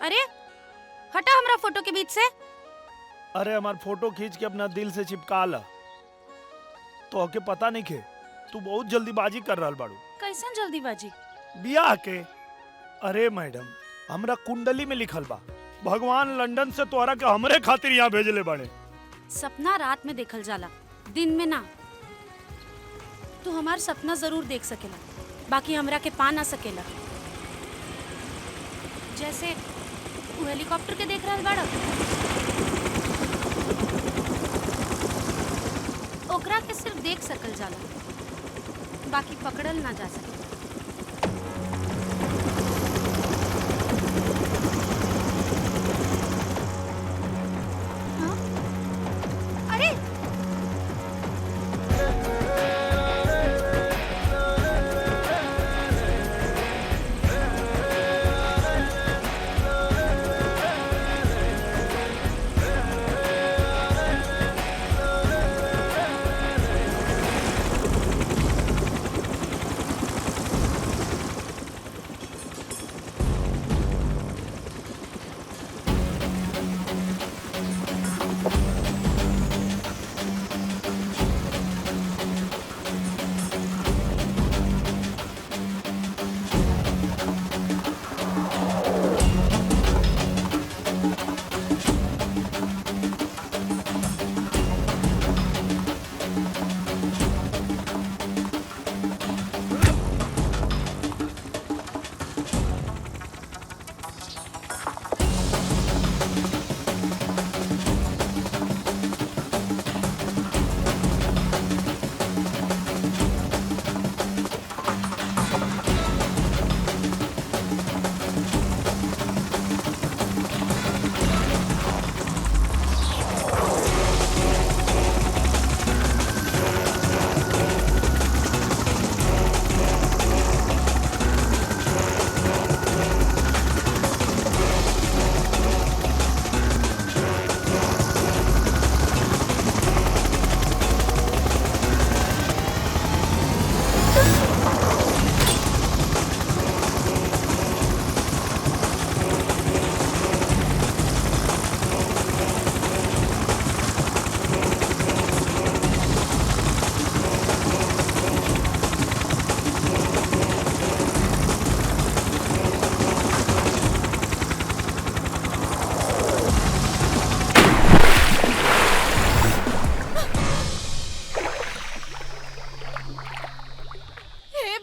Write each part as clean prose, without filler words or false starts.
अरे हटा हमरा फोटो के बीच से। अरे हमार फोटो खींच के अपना दिल से चिपका ला। तो के पता नहीं खे तू बहुत जल्दीबाजी कर रहल बाड़ू। कैसन जल्दीबाजी? बियाह के। अरे मैडम हमरा कुंडली में लिखल बा भगवान लंदन से तोहरा के हमरे खातिर यहाँ भेजले बाड़े। सपना रात में देखल जाला, दिन में ना। तू हमार सपना जरूर देख सकेला, बाकी हमरा के पा ना सकेला। जैसे तू हेलीकॉप्टर के देख रहल बाड़ा, ओकरा के सिर्फ देख सकल जाला, बाकी पकड़ल ना जा सके। हाँ? अरे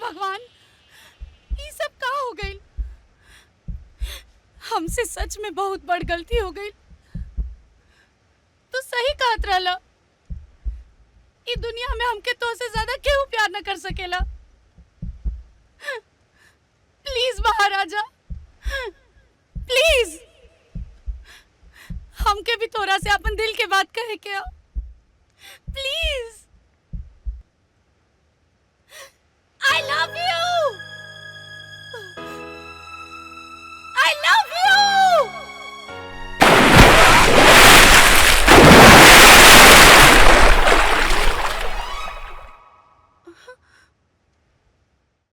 भगवान, ये सब का हो गई? हमसे सच में बहुत बड़ गलती हो गई। तो सही कहत रहला, ये दुनिया में हमके तो से ज्यादा केहू प्यार न कर सकेला। प्लीज बाहर आ जा, प्लीज। हमके भी थोड़ा से अपन दिल के बात कहे के, प्लीज। I love you!